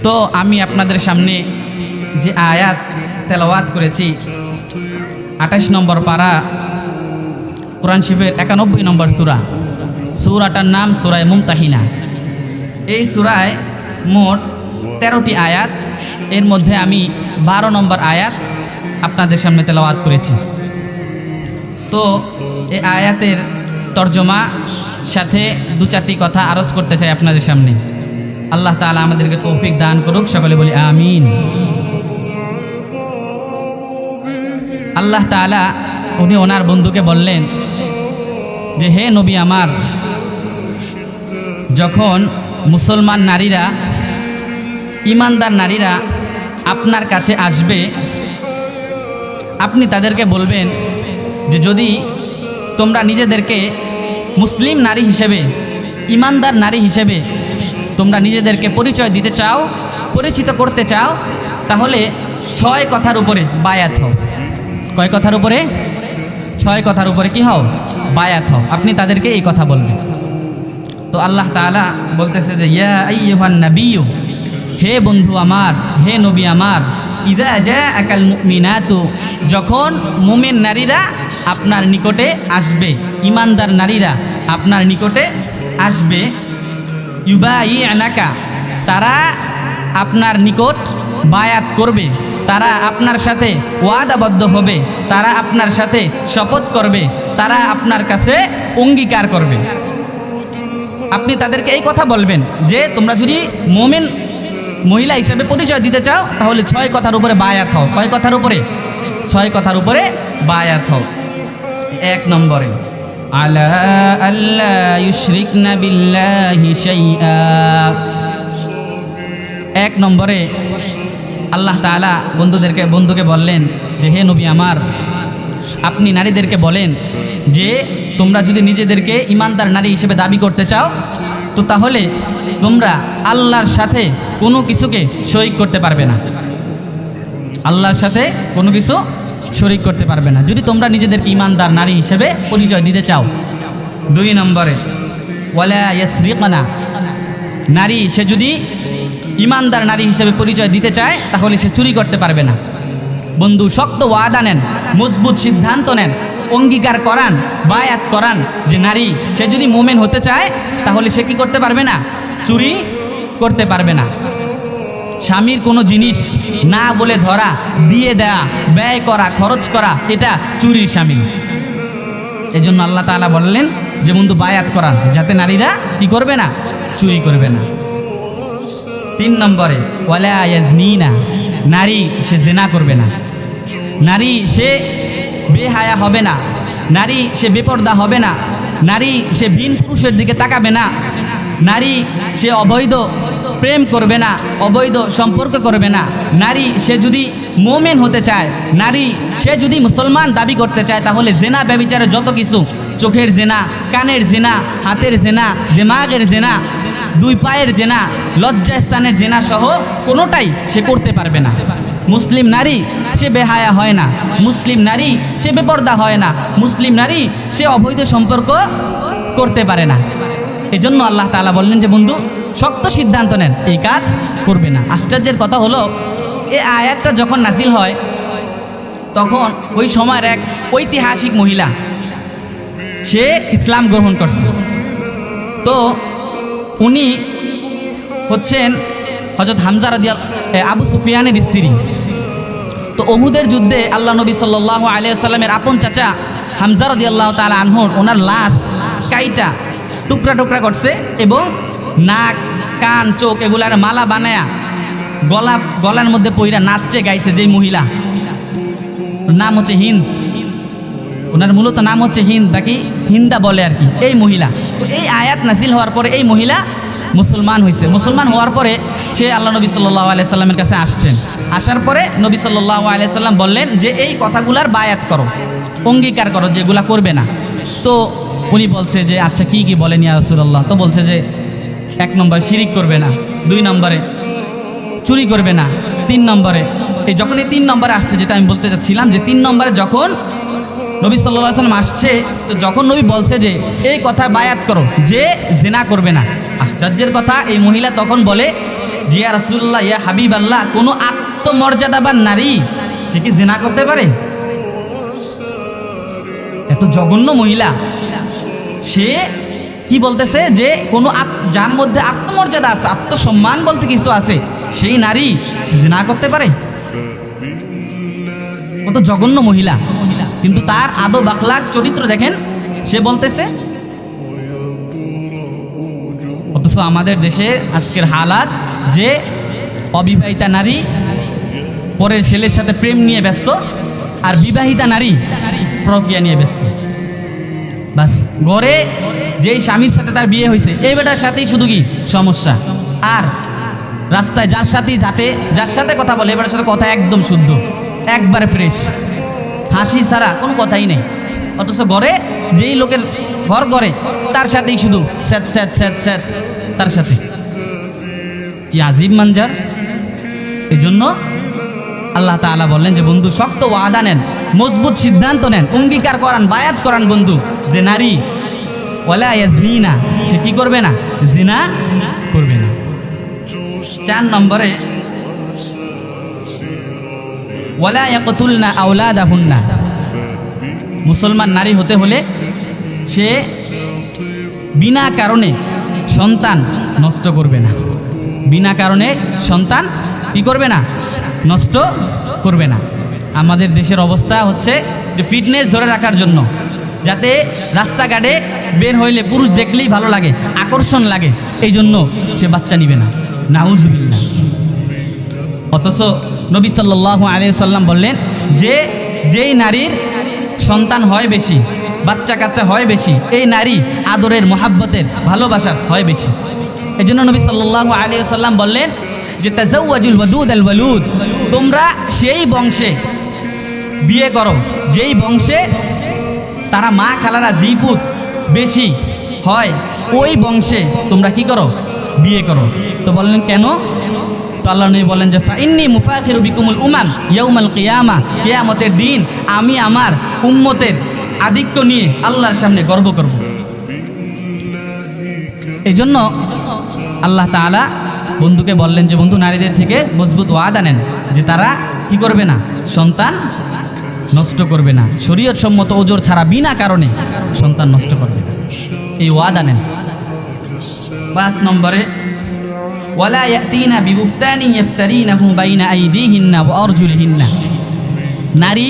তো আমি আপনাদের সামনে যে আয়াত তেলাওয়াত করেছি 28 নম্বর পারা কোরআন শরীফের 91 নম্বর সূরা, সূরাটার নাম সূরায়ে মুমতাহিনা। এই সূরায় মোট 13টি আয়াত, এর মধ্যে আমি 12 নম্বর আয়াত আপনাদের সামনে তেলাওয়াত করেছি। তো এই আয়াতের তর্জমা সাথে 2-4টি কথা আরজ করতে চাই আপনাদের সামনে। আল্লাহ তাআলা আমাদেরকে তৌফিক দান করুক, সকলে বলি আমিন। আল্লাহ তাআলা উনি ওনার বন্ধুকে বললেন যে হে নবী আমার, যখন মুসলমান নারীরা, ইমানদার নারীরা আপনার কাছে আসবে, আপনি তাদেরকে বলবেন যে যদি তোমরা নিজেদেরকে মুসলিম নারী হিসেবে, ইমানদার নারী হিসেবে তোমরা নিজেদেরকে পরিচয় দিতে চাও, পরিচিত করতে চাও, তাহলে 6 কথার উপরে বায়াত হও। কয় কথার উপরে? 6 কথার উপরে কি হও? বায়াত হও। আপনি তাদেরকে এই কথা বলবেন। তো আল্লাহ তাআলা বলতেছে যে ইয়া আইয়ুহান নাবিয়্যু, হে বন্ধু আমার, হে নবী আমার, ইযা জাআকাল মুমিনাতু, যখন মুমিন নারীরা আপনার নিকটে আসবে, ইমানদার নারীরা আপনার নিকটে আসবে, ইউবাইআনাকা, তারা আপনার নিকট বায়াত করবে, তারা আপনার সাথে ওয়াদাবদ্ধ হবে, তারা আপনার সাথে শপথ করবে, তারা আপনার কাছে অঙ্গীকার করবে। আপনি তাদেরকে এই কথা বলবেন যে তোমরা যদি মুমিন মহিলা হিসেবে পরিচয় দিতে চাও তাহলে 6 কথার উপরে বায়াত হও। কয় কথার উপরে? 6 কথার উপরে বায়াত হও। 1 নম্বরে আলা আল্লা ইউশরিকনা বিল্লাহি শাইআ। 1 নম্বরে আল্লাহ তাআলা বন্ধুকে বললেন যে হে নবী আমার, আপনি নারীদেরকে বলেন যে তোমরা যদি নিজেদেরকে ইমানদার নারী হিসেবে দাবি করতে চাও তো তাহলে তোমরা আল্লাহর সাথে কোনো কিছুকে শরীক করতে পারবে না। আল্লাহর সাথে কোনো কিছু শরীক করতে পারবে না যদি তোমরা নিজেদেরকে ইমানদার নারী হিসেবে পরিচয় দিতে চাও। 2 নম্বরে ওয়ালা ইয়াসরিকনা, নারী সে যদি ইমানদার নারী হিসেবে পরিচয় দিতে চায় তাহলে সে চুরি করতে পারবে না। বন্ধু শক্ত ওয়াদা নেন, মজবুত সিদ্ধান্ত নেন, অঙ্গীকার করান, বায়াত করান যে নারী সে যদি মুমিন হতে চায় তাহলে সে কি করতে পারবে না? চুরি করতে পারবে না। স্বামীর কোনো জিনিস না বলে ধরা, দিয়ে দেয়া, ব্যয় করা, খরচ করা, এটা চুরির শামিল। এই জন্য আল্লাহ তাআলা বললেন যে বন্ধু বায়াত করান যাতে নারীরা কি করবে না? চুরি করবে না। 3 নম্বরে ওয়ালা ইয়াজনিনা, নারী সে জিনা করবে না, নারী সে বেহায়া হবে না, নারী সে বেপরদা হবে না, নারী সে ভিন পুরুষের দিকে তাকাবে না, নারী সে অবৈধ প্রেম করবে না, অবৈধ সম্পর্ক করবে না। নারী সে যদি মুমিন হতে চায়, নারী সে যদি মুসলমান দাবি করতে চায় তাহলে জেনা ব্যভিচারের যত কিছু, চোখের জেনা, কানের জেনা, হাতের জেনা, দিমাগের জেনা, 2 পায়ের জেনা, লজ্জাস্থানের জেনা সহ কোনোটাই সে করতে পারবে না। মুসলিম নারী সে বেহায়া হয় না, মুসলিম নারী সে বেপরদা হয় না, মুসলিম নারী সে অবৈধ সম্পর্ক করতে পারে না। এজন্য আল্লাহ তাআলা বললেন যে বন্ধু শক্ত সিদ্ধান্ত নেন, এই কাজ করবে না। আশ্চর্যের কথা হলো এই আয়াতটা যখন নাজিল হয় তখন ওই সময়ের এক ঐতিহাসিক মহিলা সে ইসলাম গ্রহণ করছে। তো উনি হচ্ছেন হযরত হামজা আবু সুফিয়ানের স্ত্রী। তো উহুদের যুদ্ধে আল্লাহ নবী সাল্লাল্লাহু আলাইহি ওয়াসাল্লামের আপন চাচা হামজা রাদিয়াল্লাহু তাআলা আনহুর ওনার লাশ কাইটা টুকরা টুকরা করছে এবং নাক, কান, চোখ এগুলার মালা বানায়া গলার মধ্যে পইরা নাচছে গাইছে। যেই মহিলা, নাম হচ্ছে হিন্দ, ওনার মূলত নাম হচ্ছে হিন্দ, বাকি হিন্দা বলে আর কি, এই মহিলা। তো এই আয়াত নাজিল হওয়ার পরে এই মহিলা মুসলমান হয়েছে। মুসলমান হওয়ার পরে সে আল্লাহ নবী সাল্লাল্লাহু আলাইহি সাল্লামের কাছে আসছেন। আসার পরে নবী সাল্লাল্লাহু আলাইহি সাল্লাম বললেন যে এই কথাগুলার বায়াত করো, অঙ্গীকার করো যে এগুলা করবে না। তো উনি বলছে যে আচ্ছা কি কি বলেন ইয়া রাসূলুল্লাহ। তো বলছে যে 1 নম্বরে শিরিক করবে না, 2 নম্বরে চুরি করবে না, 3 নম্বরে যখন এই 3 নম্বরে আসছে, যেটা আমি বলতে চাচ্ছিলাম যে 3 নম্বরে যখন নবী সাল্লাল্লাহু আলাইহি ওয়াসাল্লাম আসছে, তো যখন নবী বলছে যে এই কথা বায়াত করো যে জিনা করবে না। আশ্চর্যের কথা, এই মহিলা তখন বলে যে ইয়া রাসূলুল্লাহ ইয়া হাবিব আল্লাহ, কোনো আত্মমর্যাদাবান নারী সে কি জিনা করতে পারে? এত জঘন্য মহিলা, সে কি বলতেছে যে কোনো যার মধ্যে আত্মমর্যাদা আছে, আত্মসম্মান বলতে কিছু আছে, সেই নারী সে জিনা করতে পারে? কত জঘন্য মহিলা, কিন্তু তার আদব আখলাক চরিত্র দেখেন, সে বলতেছে। অথচ আমাদের দেশে আজকের হালাত যে অবিবাহিতা নারী পরের ছেলের সাথে প্রেম নিয়ে ব্যস্ত, আর বিবাহিতা নারী প্রক্রিয়া নিয়ে ব্যস্ত। বাস ঘরে যেই স্বামীর সাথে তার বিয়ে হয়েছে এই বেটার সাথেই শুধু কি সমস্যা, আর রাস্তায় যার সাথেই যাতে যার সাথে কথা বলে এবারের সাথে কথা একদম শুদ্ধ, একবারে ফ্রেশ, হাসি ছাড়া কোনো কথাই নেই। অথচ ঘরে যেই লোকের ঘর করে তার সাথেই শুধু স্যাত স্যাত স্যাত স্যাত, তার সাথে কি আজীব মানজার। এই জন্য আল্লাহ তাআলা বললেন যে বন্ধু শক্ত ওয়াদা নেন, মজবুত সিদ্ধান্ত নেন, অঙ্গীকার করান, বায়াত করান বন্ধু, যে নারী ওয়ালা ইয়াজনিনা, সে কি করবে না? জিনা করবে না। 4 নম্বরে ওয়ালা ইয়াকতুলনা আওলাদাহুন্না, মুসলমান নারী হতে হলে সে বিনা কারণে সন্তান নষ্ট করবে না। বিনা কারণে সন্তান কি করবে না? নষ্ট করবে না। আমাদের দেশের অবস্থা হচ্ছে যে ফিটনেস ধরে রাখার জন্য, যাতে রাস্তাঘাটে বের হইলে পুরুষ দেখলেই ভালো লাগে, আকর্ষণ লাগে, এই জন্য সে বাচ্চা নিবে না। নাউজুবিল্লাহ। অথচ নবী সাল্লাল্লাহু আলাইহি ওয়াসাল্লাম বললেন যে যেই নারীর সন্তান হয় বেশি, বাচ্চা কাচ্চা হয় বেশি, এই নারী আদরের, মহাব্বতের, ভালোবাসার হয় বেশি। এই জন্য নবী সাল্লাল্লাহু আলাইহি ওয়াসাল্লাম বললেন যে তাজাওয়াজুল ওয়াদুদ আল ওয়ালুদ, তোমরা সেই বংশে বিয়ে করো যেই বংশে তারা মা খালারা জিপুত বেশি হয়, ওই বংশে তোমরা কি করো? বিয়ে করো। তো বললেন কেন? তো আল্লাহ নবী বলেন যে ফাইন্নী মুফাখিরু বিকুমুল উমাম ইয়াউমাল কিয়ামা, কিয়ামতের দিন আমি আমার উম্মতের আধিক্য নিয়ে আল্লাহর সামনে গর্ব করব। এই জন্য আল্লাহ তাআলা বন্ধুকে বললেন যে বন্ধু নারীদের থেকে মজবুত ওয়াদা নেন যে তারা কি করবে না? সন্তান নষ্ট করবে না, শরীয়ত সম্মত ওজর ছাড়া বিনা কারণে সন্তান নষ্ট করবে না, এই ওয়াদা নেন। 5 নম্বরে ওয়ালা ইয়াতিনা বিবুফতানি ইফতারিনাহু বাইনা আইদিহিন্না ওয়া আরজুলিহিন্না, নারী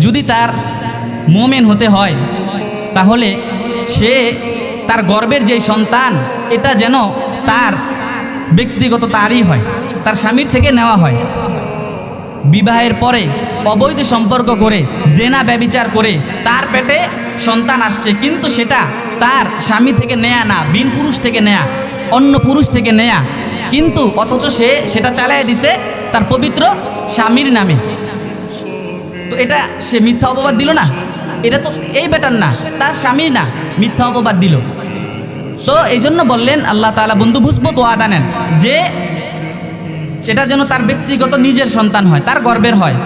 যদি তার মুমিন হতে হয় তাহলে সে তার গর্ভের যে সন্তান এটা যেন তার ব্যক্তিগত তারই হয়, তার স্বামীর থেকে নেওয়া হয়। বিবাহের পরে অবৈধ সম্পর্ক করে জেনা ব্যভিচার করে তার পেটে সন্তান আসছে, কিন্তু সেটা তার স্বামী থেকে নেয়া না, বিন পুরুষ থেকে নেয়া, অন্য পুরুষ থেকে নেয়া, কিন্তু অথচ সে সেটা চালায় দিছে তার পবিত্র স্বামীর নামে। তো এটা সে মিথ্যা অপবাদ দিল না? এটা তো এই বেটার না, তার স্বামীর না, মিথ্যা অপবাদ দিল। তো এই জন্য বললেন আল্লাহ তাআলা বন্ধু বুঝবত ওয়াদা নেন যে সেটা যেন তার ব্যক্তিগত নিজের সন্তান হয়, তার গর্বের হয়,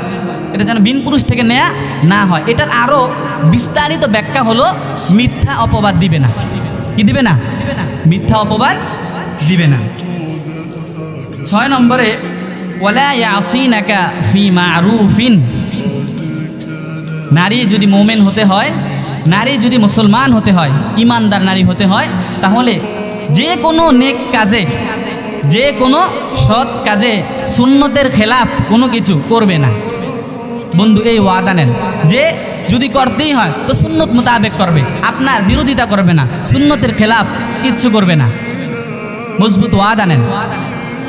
এটা যেন বিন পুরুষ থেকে নেয়া না হয়। এটার আরও বিস্তারিত ব্যাখ্যা হলো মিথ্যা অপবাদ দিবে না। কি দিবে না? মিথ্যা অপবাদ দিবে না। 6 নম্বরে ওয়ালা ইয়াসিনাকা ফি মারুফিন, নারী যদি মুমিন হতে হয়, নারী যদি মুসলমান হতে হয়, ইমানদার নারী হতে হয়, তাহলে যে কোনো নেক কাজে, যে কোনো সৎ কাজে সুন্নতের খেলাফ কোনো কিছু করবে না। বন্ধু এই ওয়াদা নেন যে যদি করতেই হয় তো সুন্নত মোতাবেক করবে, আপনার বিরোধিতা করবে না, সুন্নতের খেলাফ কিচ্ছু করবে না। মজবুত ওয়াদা নেন।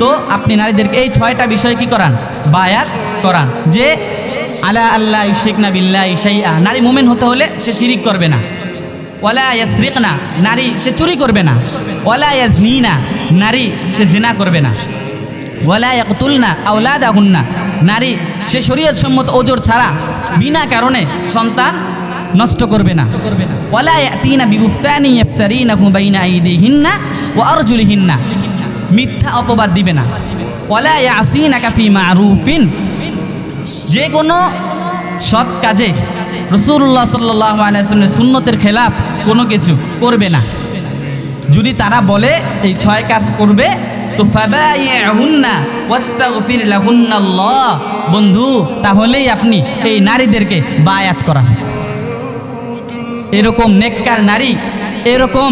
তো আপনি নারীদেরকে এই 6টা বিষয় কি করান? বায়াত করান যে আলা আল্লাহ ইউশরিকনা বিল্লাহি শাইআ, নারী মুমিন হতে হলে সে শিরিক করবে না। ওয়ালা ইয়াসরিকনা, নারী সে চুরি করবে না। ওয়ালা ইয়াজনিনা, নারী সে জিনা করবে না। ওয়ালা ইয়াকতুলনা আওলাদাহুন্না, নারী সে শরীয়ত সম্মত ওজর ছাড়া বিনা কারণে সন্তান নষ্ট করবে না। ওয়ালা ইয়াতিনা বিবুফতানি ইফতারিনাহু বাইনা আইদিহিন্না ওয়া আরজুলিহিন্না, মিথ্যা অপবাদ দিবে না। ওয়ালা ইয়াসিনাকা ফি মারুফিন, যে কোনো সৎ কাজে রাসূলুল্লাহ সাল্লাল্লাহু আলাইহি ওয়াসাল্লামের সুন্নতের খেলাফ কোনো কিছু করবে না। যদি তারা বলে এই 6 কাজ করবে তো ফাবাইহুন্না ওয়াস্তাগফির লাহুন্নাল্লাহ, বন্ধু তাহলেই আপনি এই নারীদেরকে বায়াত করা। এরকম নেককার নারী, এরকম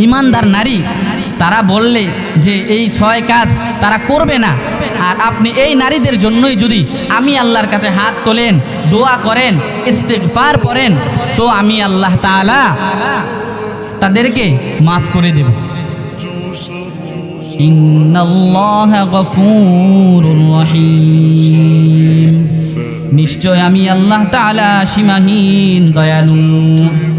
ইমানদার নারী, তারা বললে যে এই 6 কাজ তারা করবে না, আর আপনি এই নারীদের জন্যই যদি আমি আল্লাহর কাছে হাত তোলেন, দোয়া করেন, ইস্তিগফার করেন, তো আমি আল্লাহ তাআলা তাদেরকে মাফ করে দেব। ইন্নাল্লাহা গফুরুর রহিম, নিশ্চয় আমি আল্লাহ তাআলা সীমাহীন দয়ালু।